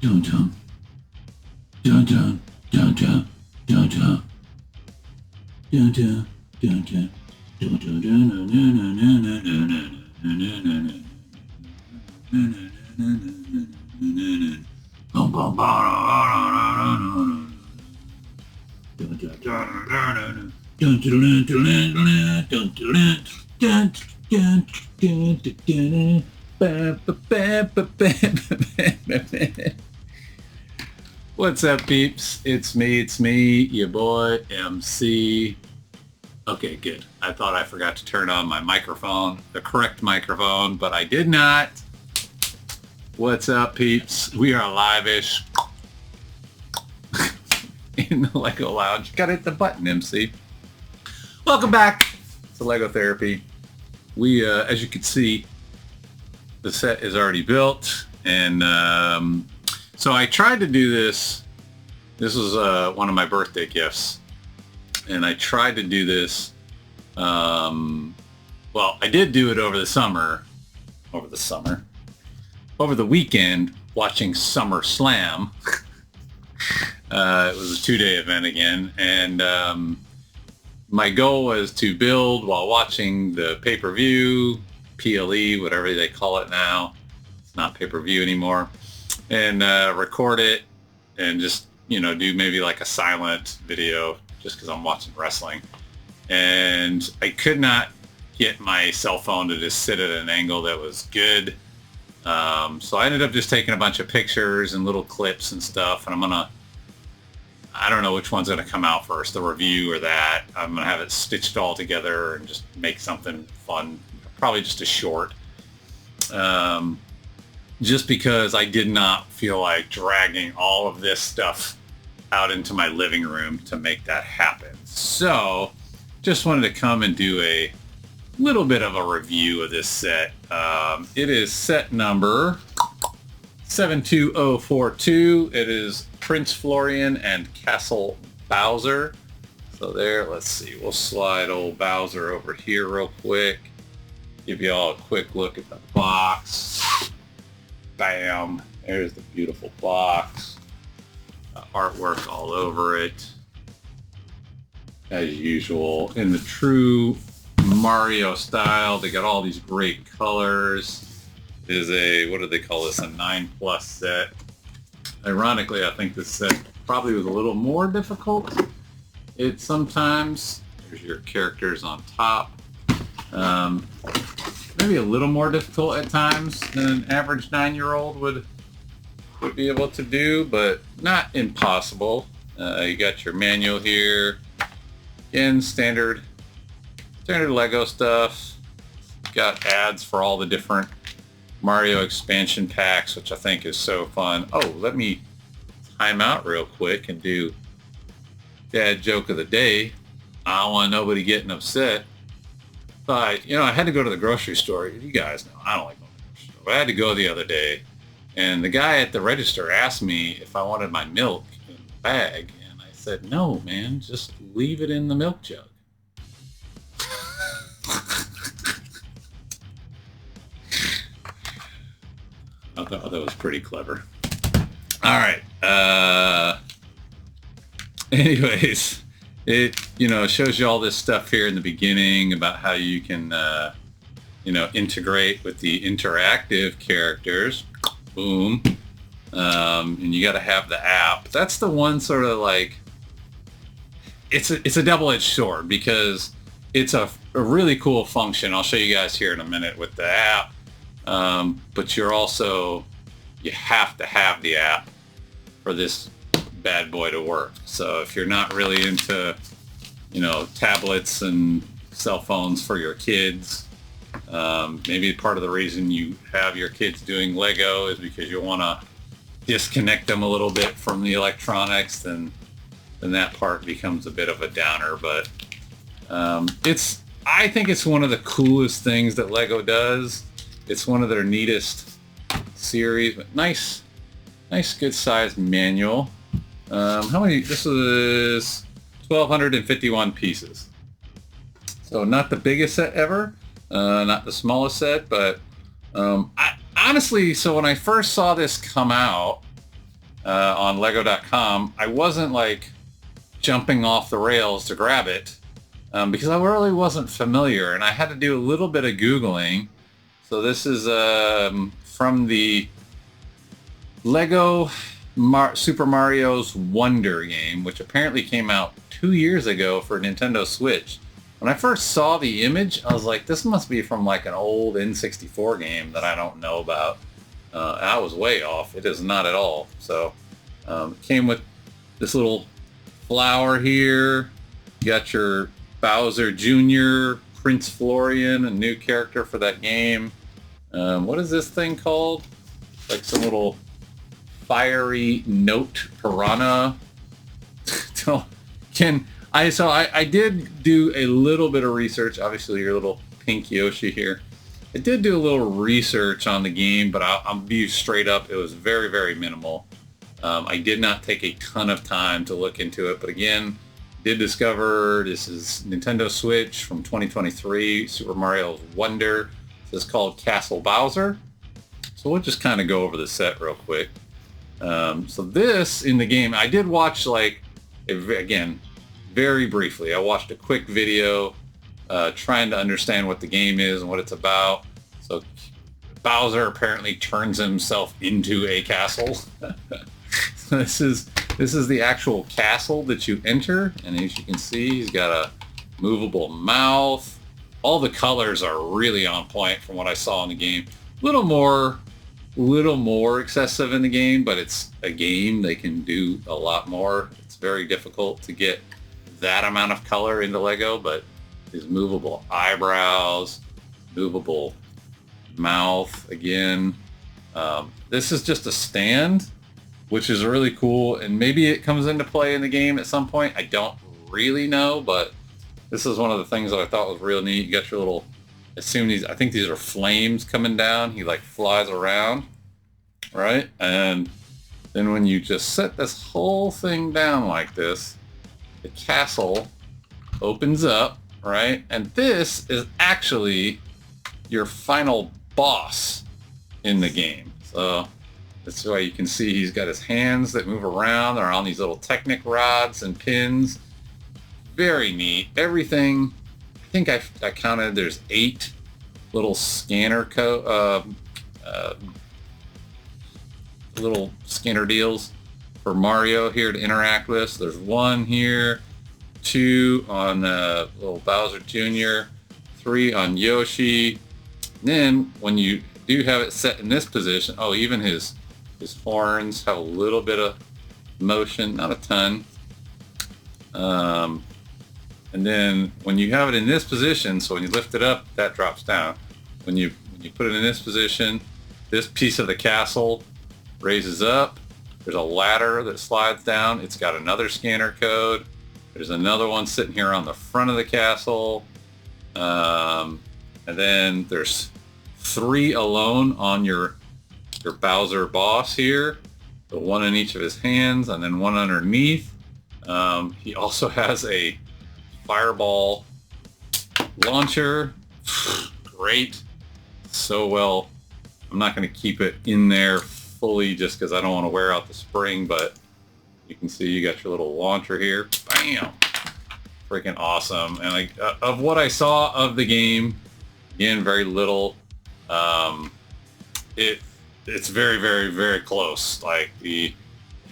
Dun dun dun dun dun dun dun dun dun dun dun dun. What's up, peeps? It's me, your boy, MC. Okay, good. I thought I forgot to turn on my microphone, the correct microphone, but I did not. What's up, peeps? We are live-ish in the Lego Lounge. Gotta hit the button, MC. Welcome back to Lego Therapy. We, as you can see, the set is already built, and so I tried to do this. This was one of my birthday gifts, and I tried to do this. Well, I did do it over the weekend, watching Summer Slam. It was a 2-day event again, and my goal was to build while watching the pay-per-view, PLE, whatever they call it now. It's not pay-per-view anymore. And record it and just, do maybe like a silent video just because I'm watching wrestling. And I could not get my cell phone to just sit at an angle that was good. So I ended up just taking a bunch of pictures and little clips and stuff. And I don't know which one's going to come out first, the review or that. I'm going to have it stitched all together and just make something fun. Probably just a short. Just because I did not feel like dragging all of this stuff out into my living room to make that happen. So just wanted to come and do a little bit of a review of this set. It is set number 72042. It is Prince Florian and Castle Bowser. So there, let's see. We'll slide old Bowser over here real quick. Give you all a quick look at the box. Bam. There's the beautiful box. Artwork all over it. As usual, in the true Mario style. They got all these great colors. It is a, what do they call this, a 9+ set. Ironically, I think this set probably was a little more difficult. It sometimes, there's your characters on top. Maybe a little more difficult at times than an average 9-year-old would be able to do, but not impossible. You got your manual here. Again, standard Lego stuff. Got ads for all the different Mario expansion packs, which I think is so fun. Oh, let me time out real quick and do dad joke of the day. I don't want nobody getting upset. But, I had to go to the grocery store. You guys know, I don't like going to the grocery store. But I had to go the other day, and the guy at the register asked me if I wanted my milk in the bag, and I said, no, man, just leave it in the milk jug. I thought that was pretty clever. All right. Anyways, it, shows you all this stuff here in the beginning about how you can, integrate with the interactive characters. Boom. And you got to have the app. That's the one sort of like, it's a double-edged sword because it's a really cool function. I'll show you guys here in a minute with the app. But you have to have the app for this bad boy to work. So if you're not really into, tablets and cell phones for your kids, maybe part of the reason you have your kids doing Lego is because you want to disconnect them a little bit from the electronics, then that part becomes a bit of a downer. But I think it's one of the coolest things that Lego does. It's one of their neatest series, but nice good sized manual. How many? This is 1,251 pieces. So not the biggest set ever, not the smallest set, but I honestly, so when I first saw this come out, on Lego.com, I wasn't like jumping off the rails to grab it because I really wasn't familiar, and I had to do a little bit of Googling. So this is from the Lego Super Mario's Wonder game, which apparently came out 2 years ago for Nintendo Switch. When I first saw the image, I was like, this must be from like an old N64 game that I don't know about. I was way off. It is not at all. So it came with this little flower here. You got your Bowser Jr., Prince Florian, a new character for that game. What is this thing called? Like some little fiery note piranha. I did do a little bit of research. Obviously, your little pink Yoshi here. I did do a little research on the game, but I'll be straight up. It was very, very minimal. I did not take a ton of time to look into it, but again, did discover this is Nintendo Switch from 2023, Super Mario's Wonder. This is called Castle Bowser. So we'll just kind of go over the set real quick. So this in the game, I did watch again, very briefly. I watched a quick video trying to understand what the game is and what it's about. So Bowser apparently turns himself into a castle. So this is the actual castle that you enter, and as you can see, he's got a movable mouth. All the colors are really on point from what I saw in the game. Little more excessive in the game, but it's a game. They can do a lot more. It's very difficult to get that amount of color into Lego, but his movable eyebrows, movable mouth again. This is just a stand, which is really cool, and maybe it comes into play in the game at some point. I don't really know, but this is one of the things that I thought was real neat. You got your little, I think these are flames coming down. He like flies around, right? And then when you just set this whole thing down like this, the castle opens up, right? And this is actually your final boss in the game. So that's why you can see he's got his hands that move around. They're on these little Technic rods and pins. Very neat. Everything, I think I counted, there's 8 little little scanner deals for Mario here to interact with. So there's 1 here, 2 on little Bowser Jr., 3 on Yoshi. And then when you do have it set in this position, oh, even his horns have a little bit of motion, not a ton. And then when you have it in this position, so when you lift it up, that drops down. When you put it in this position, this piece of the castle raises up. There's a ladder that slides down. It's got another scanner code. There's another one sitting here on the front of the castle. And then there's 3 alone on your Bowser boss here. So 1 in each of his hands and then 1 underneath. He also has a fireball launcher. Great. So well. I'm not going to keep it in there fully just because I don't want to wear out the spring, but you can see you got your little launcher here. Bam! Freaking awesome. And like of what I saw of the game, again, very little. It's very, very, very close. Like the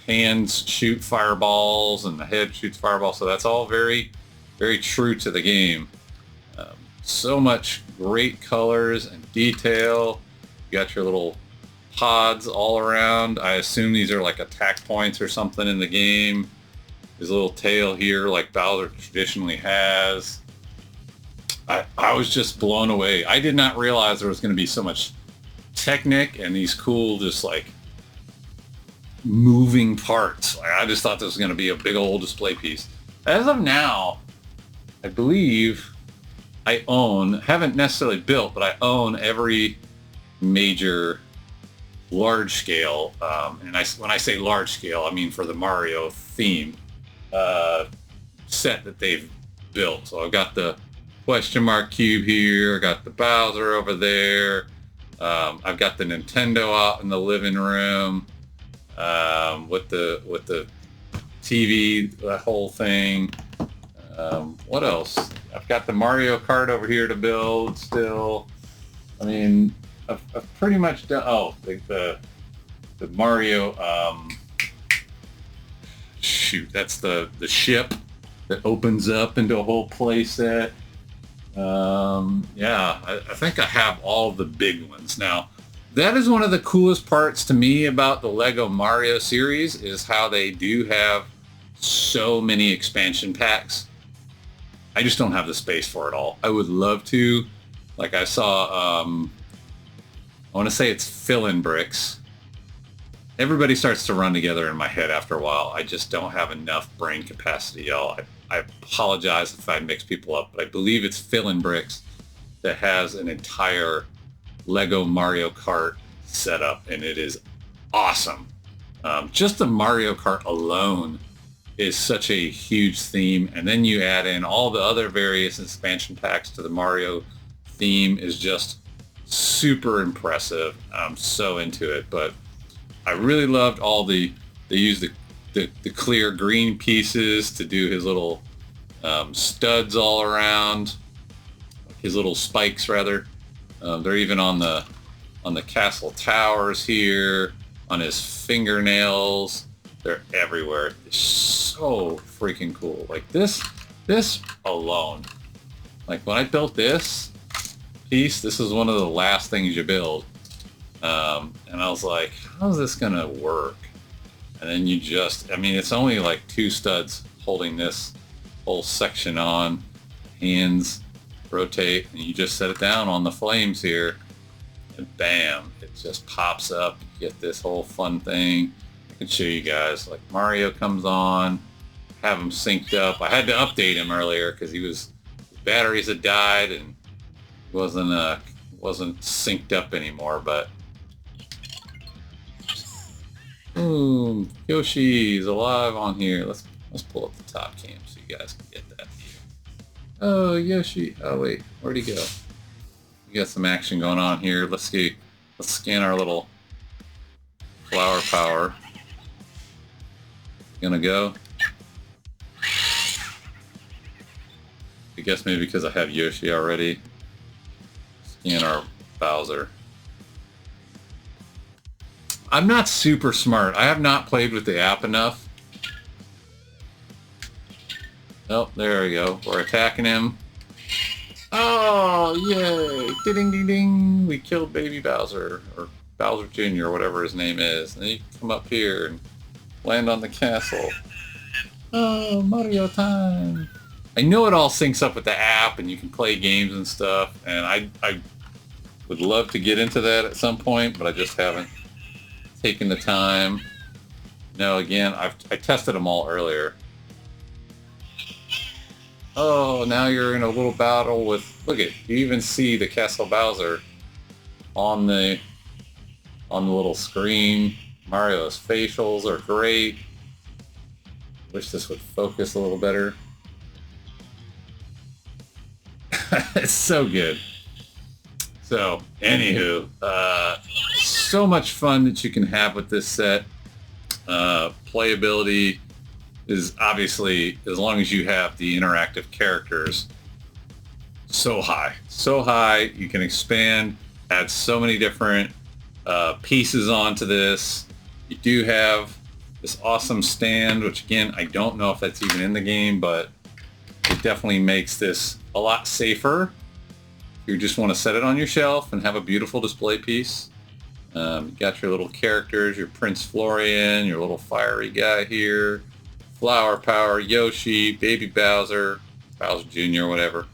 hands shoot fireballs and the head shoots fireballs, so that's all very, very true to the game. So much great colors and detail. You got your little pods all around. I assume these are like attack points or something in the game. His little tail here, like Bowser traditionally has. I was just blown away. I did not realize there was going to be so much Technic and these cool, just like moving parts. Like, I just thought this was going to be a big old display piece. As of now, I believe I haven't necessarily built, but I own every major large scale, and when I say large scale, I mean for the Mario theme set that they've built. So I've got the question mark cube here, I got the Bowser over there, I've got the Nintendo out in the living room, with the TV, the whole thing. What else? I've got the Mario Kart over here to build still. I mean, I've pretty much done. Oh, the Mario. Shoot, that's the ship that opens up into a whole play set. Yeah, I think I have all the big ones now. That is one of the coolest parts to me about the Lego Mario series is how they do have so many expansion packs. I just don't have the space for it all. I would love to. Like I saw, I want to say it's fill-in bricks. Everybody starts to run together in my head after a while. I just don't have enough brain capacity, y'all. I apologize if I mix people up, but I believe it's fill-in bricks that has an entire Lego Mario Kart setup, and it is awesome. Just the Mario Kart alone is such a huge theme, and then you add in all the other various expansion packs to the Mario theme is just super impressive. I'm so into it, but I really loved all they used the clear green pieces to do his little studs all around, his little spikes rather. They're even on the castle towers here, on his fingernails. They're everywhere. It's so freaking cool. Like this alone. Like when I built this piece, this is one of the last things you build. And I was like, how's this gonna work? And then you just, I mean, it's only like 2 studs holding this whole section on. Hands rotate, and you just set it down on the flames here, and bam, it just pops up. You get this whole fun thing. I can show you guys. Like Mario comes on, have him synced up. I had to update him earlier because his batteries had died and wasn't synced up anymore. But boom, Yoshi's alive on here. Let's pull up the top cam so you guys can get that view. Oh, Yoshi. Oh wait, where'd he go? We got some action going on here. Let's see. Let's scan our little flower power. Gonna go. I guess maybe because I have Yoshi already. Scan our Bowser. I'm not super smart. I have not played with the app enough. Oh, there we go. We're attacking him. Oh, yay! Ding, ding, ding! We killed Baby Bowser, or Bowser Jr., or whatever his name is. And then you come up here and land on the castle. Oh, Mario time! I know it all syncs up with the app, and you can play games and stuff, and I would love to get into that at some point, but I just haven't taken the time. No, again, I tested them all earlier. Oh, now you're in a little battle with, look at, you even see the Castle Bowser on the little screen. Mario's facials are great. Wish this would focus a little better. It's so good. So, anywho, so much fun that you can have with this set. Playability is obviously, as long as you have the interactive characters, so high. So high, you can expand, add so many different pieces onto this. You do have this awesome stand, which again, I don't know if that's even in the game, but it definitely makes this a lot safer. You just want to set it on your shelf and have a beautiful display piece. You got your little characters, your Prince Florian, your little fiery guy here, Flower Power, Yoshi, Baby Bowser, Bowser Jr., whatever.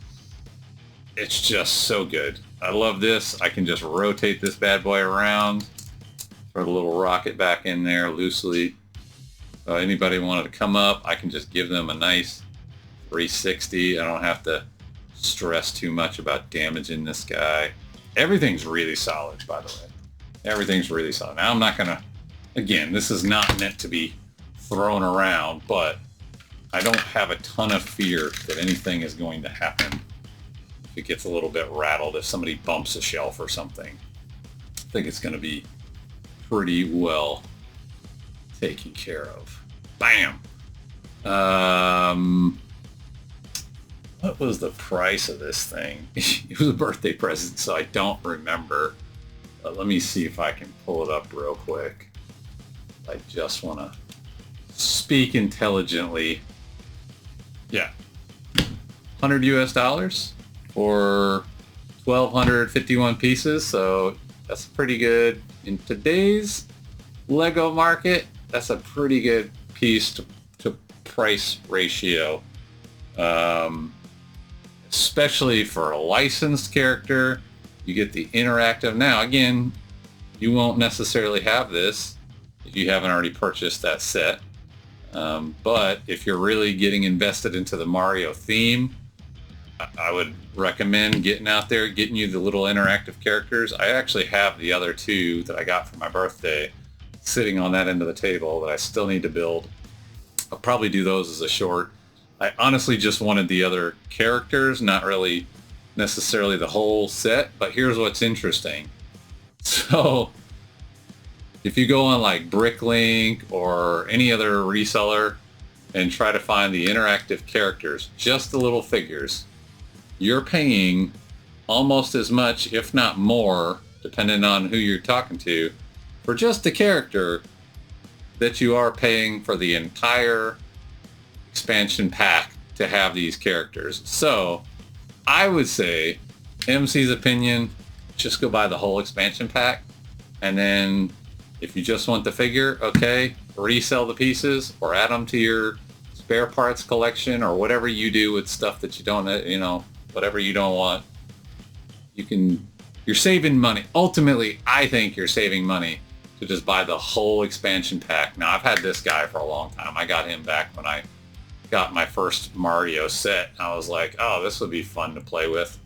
It's just so good. I love this. I can just rotate this bad boy around, throw the little rocket back in there loosely. Anybody wanted to come up, I can just give them a nice 360. I don't have to stress too much about damaging this guy. Everything's really solid, by the way. Everything's really solid. Now I'm not gonna, again, this is not meant to be thrown around, but I don't have a ton of fear that anything is going to happen if it gets a little bit rattled, if somebody bumps a shelf or something. I think it's going to be pretty well taken care of. Bam. What was the price of this thing? It was a birthday present, so I don't remember. Let me see if I can pull it up real quick. I just want to speak intelligently. Yeah. $100 US for 1,251 pieces, so that's pretty good. In today's Lego market, that's a pretty good piece to price ratio. Especially for a licensed character, you get the interactive. Now, again, you won't necessarily have this if you haven't already purchased that set. But if you're really getting invested into the Mario theme, I would recommend getting out there, getting you the little interactive characters. I actually have the other two that I got for my birthday sitting on that end of the table that I still need to build. I'll probably do those as a short. I honestly just wanted the other characters, not really necessarily the whole set, but here's what's interesting. So if you go on like Bricklink or any other reseller and try to find the interactive characters, just the little figures, you're paying almost as much, if not more, depending on who you're talking to, for just the character that you are paying for the entire expansion pack to have these characters. So I would say, MC's opinion, just go buy the whole expansion pack, and then if you just want the figure, okay, resell the pieces or add them to your spare parts collection or whatever you do with stuff that you don't, whatever you don't want. You're saving money. Ultimately, I think you're saving money to just buy the whole expansion pack. Now, I've had this guy for a long time. I got him back when I got my first Mario set. I was like, oh, this would be fun to play with.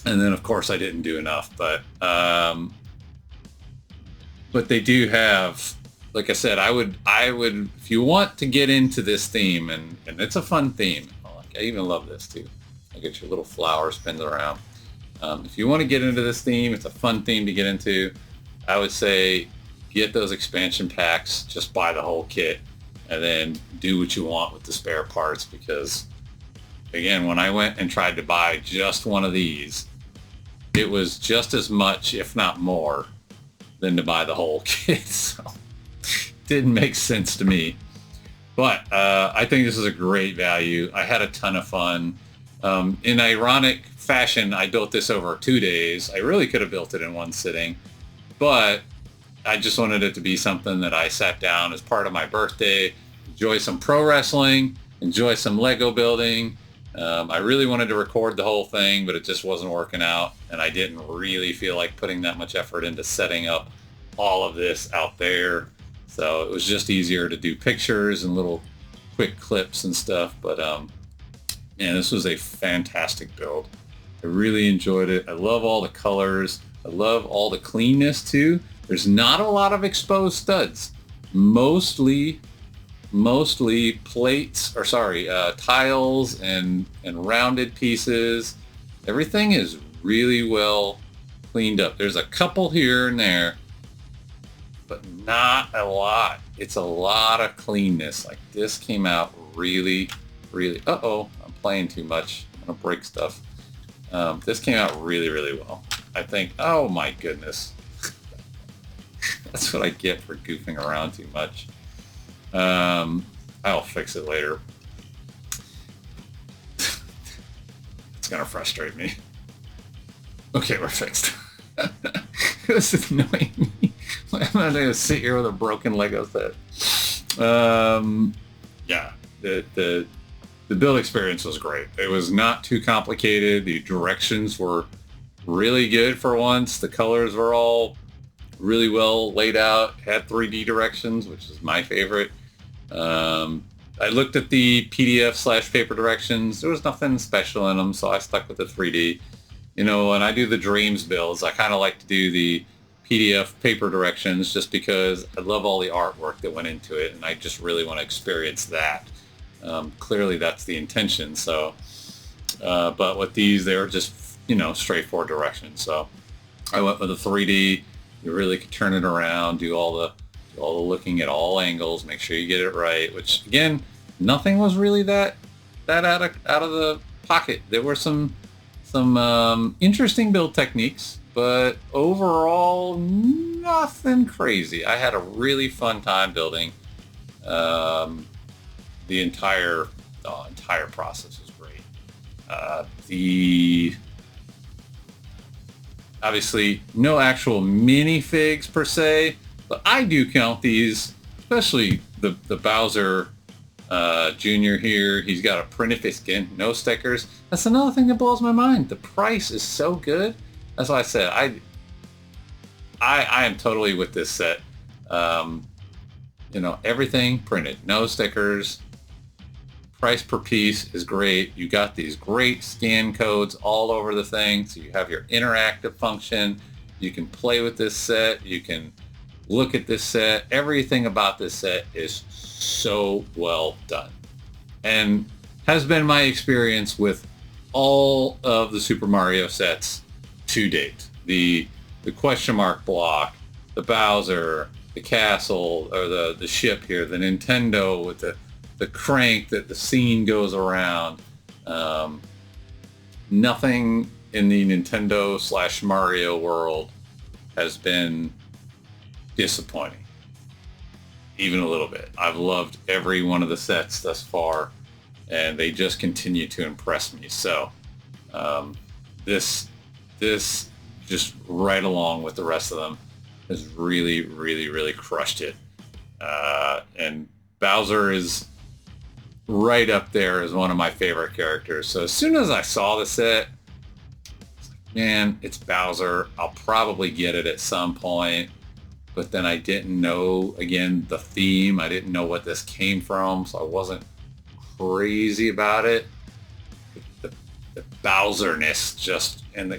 And then, of course, I didn't do enough. But they do have, like I said, I would, if you want to get into this theme, and it's a fun theme. I even love this too. I get your little flower spins around. If you want to get into this theme, it's a fun theme to get into. I would say get those expansion packs, just buy the whole kit, and then do what you want with the spare parts, because again, when I went and tried to buy just one of these, it was just as much, if not more, than to buy the whole kit. So didn't make sense to me. But I think this is a great value. I had a ton of fun. In ironic fashion, I built this over 2 days. I really could have built it in one sitting, but I just wanted it to be something that I sat down as part of my birthday, enjoy some pro wrestling, enjoy some Lego building. I really wanted to record the whole thing, but it just wasn't working out, and I didn't really feel like putting that much effort into setting up all of this out there. So it was just easier to do pictures and little quick clips and stuff. But man, this was a fantastic build. I really enjoyed it. I love all the colors. I love all the cleanness too. There's not a lot of exposed studs. Mostly plates, or sorry, tiles and rounded pieces. Everything is really well cleaned up. There's a couple here and there, but not a lot. It's a lot of cleanness. Like this came out really, uh-oh, I'm playing too much. I'm gonna break stuff. This came out really, really well. I think, oh my goodness. That's what I get for goofing around too much. I'll fix it later. It's gonna frustrate me. Okay, we're fixed. It was annoying me. I'm not gonna sit here with a broken Lego set. Yeah, the build experience was great. It was not too complicated. The directions were really good for once. The colors were all really well laid out. Had 3D directions, which is my favorite. I looked at the PDF/paper directions. There was nothing special in them, so I stuck with the 3D. You know, when I do the Dreams builds, I kind of like to do the PDF paper directions just because I love all the artwork that went into it, and I just really want to experience that. Clearly, that's the intention. So, but with these, they were just, you know, straightforward directions. So I went with the 3D. You really could turn it around, do all the all the looking at all angles, make sure you get it right. Which again, nothing was really that out of the pocket. There were some interesting build techniques, but overall nothing crazy. I had a really fun time building. The entire process was great. The obviously no actual minifigs per se, but I do count these, especially the Bowser Jr. here. He's got a printed face again, no stickers. That's another thing that blows my mind. The price is so good. That's why I said I am totally with this set. You know, everything printed, no stickers. Price per piece is great. You got these great scan codes all over the thing, so you have your interactive function. You can play with this set. You can look at this set. Everything about this set is so well done, and has been my experience with all of the Super Mario sets to date. The question mark block, the Bowser, the castle, or the ship here, the Nintendo with the crank that the scene goes around. Nothing in the Nintendo / Mario world has been disappointing, even a little bit. I've loved every one of the sets thus far, and they just continue to impress me. So this just right along with the rest of them has really crushed it. And Bowser is right up there as one of my favorite characters. So as soon as I saw the set, man, it's Bowser. I'll probably get it at some point. But then I didn't know, again, the theme. I didn't know what this came from, so I wasn't crazy about it. The Bowser-ness just, and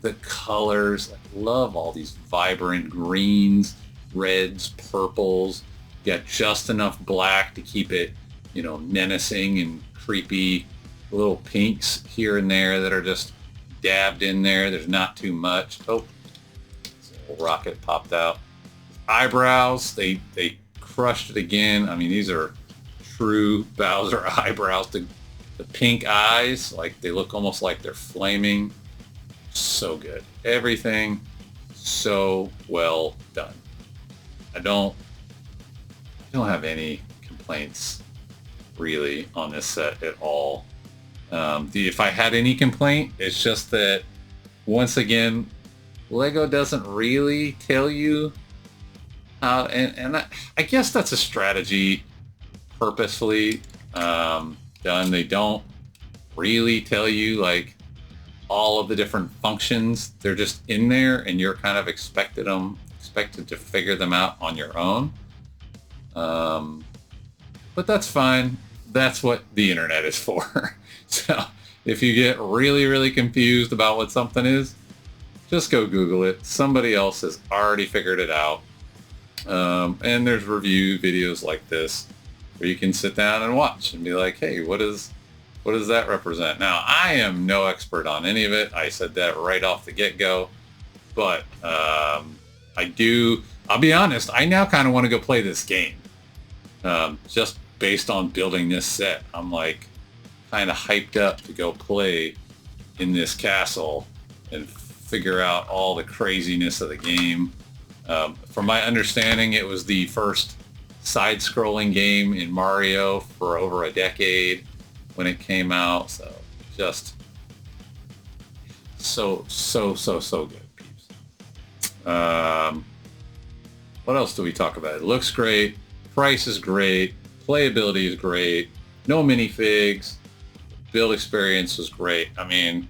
the colors. I love all these vibrant greens, reds, purples. You got just enough black to keep it, you know, menacing and creepy. Little pinks here and there that are just dabbed in there. There's not too much. Oh, a little rocket popped out. Eyebrows, they crushed it again. I mean, these are true Bowser eyebrows. The pink eyes, like they look almost like they're flaming. So good. Everything so well done. I don't have any complaints really on this set at all. If I had any complaint, it's just that once again, Lego doesn't really tell you how, and I guess that's a strategy purposefully done. They don't really tell you like all of the different functions. They're just in there, and you're kind of expected to figure them out on your own. But that's fine. That's what the internet is for. So if you get really confused about what something is, just go Google it. Somebody else has already figured it out. And there's review videos like this where you can sit down and watch and be like, hey, what does that represent? Now, I am no expert on any of it. I said that right off the get-go. But I'll be honest, I now kind of want to go play this game. Just based on building this set. I'm like kind of hyped up to go play in this castle and figure out all the craziness of the game. From my understanding, it was the first side-scrolling game in Mario for over a decade when it came out. So just so good, peeps. What else do we talk about? It looks great. Price is great. Playability is great. No minifigs. Build experience was great. I mean,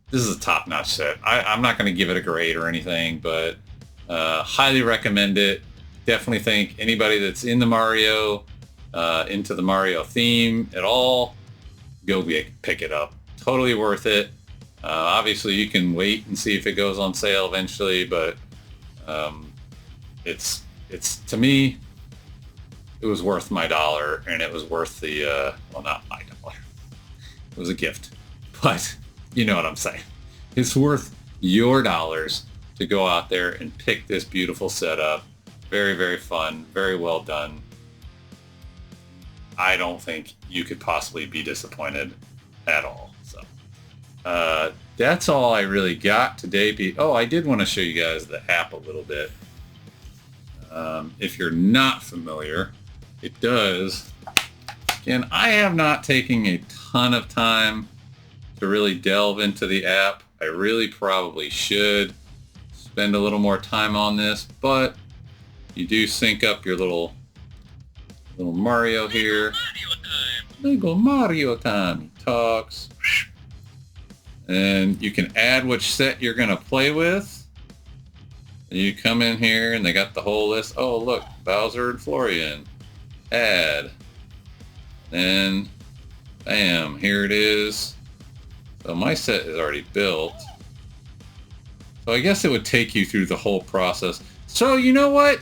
this is a top-notch set. I'm not going to give it a grade or anything, but highly recommend it. Definitely think anybody that's in the Mario, into the Mario theme at all, go pick it up. Totally worth it. Obviously, you can wait and see if it goes on sale eventually, but it's to me, it was worth my $1, and it was worth the well, not my $1. It was a gift, but you know what I'm saying. It's worth your dollars to go out there and pick this beautiful setup. Very, very fun. Very well done. I don't think you could possibly be disappointed at all. So that's all I really got today. Oh, I did want to show you guys the app a little bit. If you're not familiar, it does. Again, I have not taken a ton of time to really delve into the app. I really probably should spend a little more time on this, but you do sync up your little Mario here. Lego Mario time. He talks. And you can add which set you're going to play with. And you come in here and they got the whole list. Oh, look, Bowser and Florian. Add. And bam, here it is. So my set is already built. So I guess it would take you through the whole process. So you know what?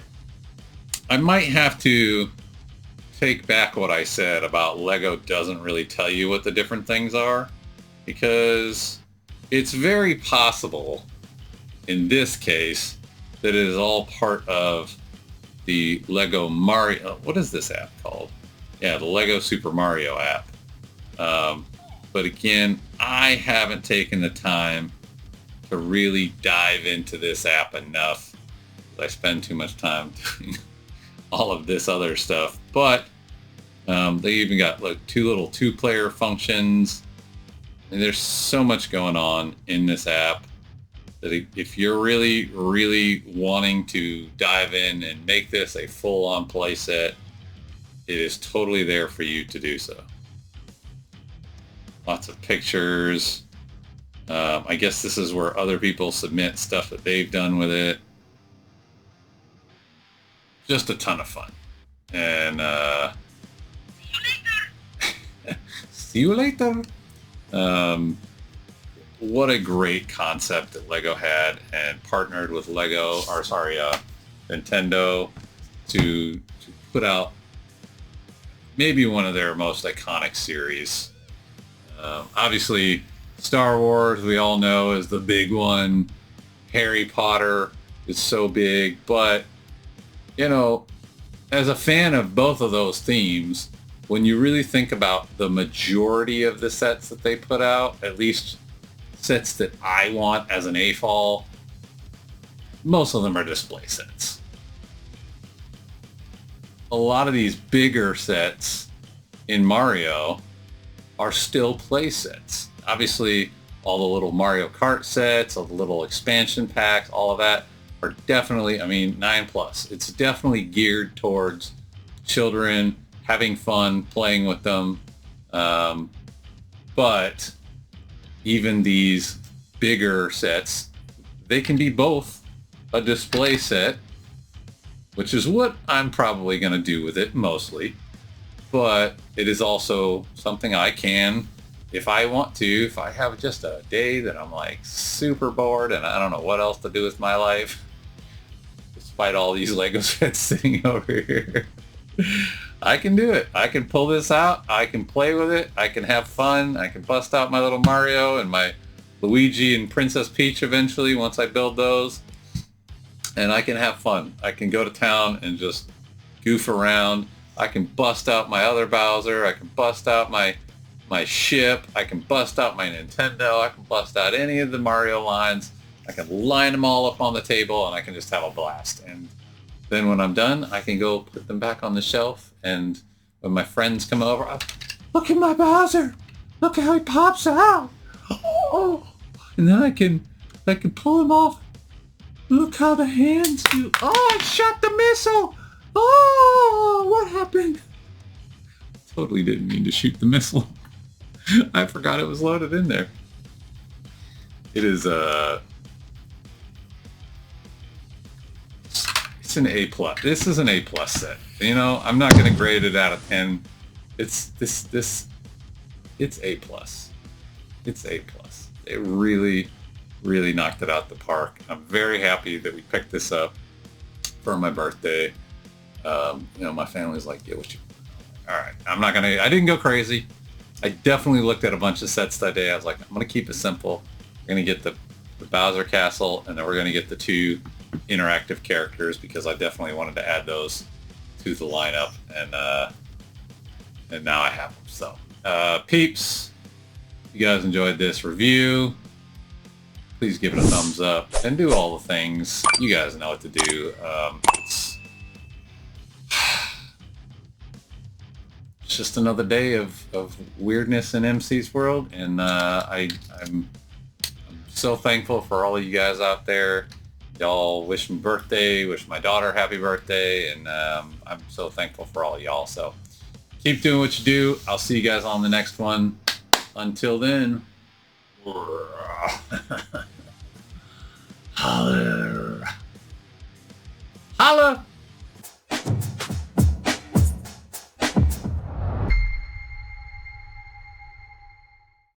I might have to take back what I said about Lego doesn't really tell you what the different things are, because it's very possible in this case that it is all part of the Lego Mario. What is this app called? Yeah, the Lego Super Mario app. But again, I haven't taken the time to really dive into this app enough. I spend too much time doing all of this other stuff. But they even got like two-player functions. And there's so much going on in this app that if you're really, really wanting to dive in and make this a full-on play set, it is totally there for you to do so. Lots of pictures. I guess this is where other people submit stuff that they've done with it. Just a ton of fun. And see you later. What a great concept that Lego had and partnered with Nintendo to put out maybe one of their most iconic series. Obviously, Star Wars, we all know, is the big one. Harry Potter is so big, but, you know, as a fan of both of those themes, when you really think about the majority of the sets that they put out, at least sets that I want as an AFOL, most of them are display sets. A lot of these bigger sets in Mario are still play sets. Obviously, all the little Mario Kart sets, all the little expansion packs, all of that are definitely, 9+. It's definitely geared towards children having fun playing with them. But even these bigger sets, they can be both a display set, which is what I'm probably going to do with it mostly. But it is also something I can, if I want to, if I have just a day that I'm like super bored and I don't know what else to do with my life, despite all these Lego sets sitting over here, I can do it. I can pull this out. I can play with it. I can have fun. I can bust out my little Mario and my Luigi and Princess Peach eventually once I build those. And I can have fun. I can go to town and just goof around. I can bust out my other Bowser. I can bust out my ship. I can bust out my Nintendo. I can bust out any of the Mario lines. I can line them all up on the table and I can just have a blast. And then when I'm done, I can go put them back on the shelf. And when my friends come over, look at my Bowser. Look how he pops out. Oh. And then I can pull him off. Look how the hands do. Oh, I shot the missile. Oh, what happened? Totally didn't mean to shoot the missile. I forgot it was loaded in there. It is it's an A+. This is an A+ set. You know, I'm not going to grade it out of 10. It's A+. It's A+. It really, really knocked it out the park. I'm very happy that we picked this up for my birthday. My family's like, yeah, what you... All right, I didn't go crazy. I definitely looked at a bunch of sets that day. I was like, I'm going to keep it simple. We're going to get the Bowser Castle, and then we're going to get the two interactive characters because I definitely wanted to add those to the lineup, and now I have them. So, peeps, if you guys enjoyed this review, please give it a thumbs up and do all the things. You guys know what to do. It's just another day of weirdness in MC's world, and I'm so thankful for all of you guys out there. Y'all wish me birthday, wish my daughter happy birthday, and I'm so thankful for all of y'all. So keep doing what you do. I'll see you guys on the next one. Until then, holla.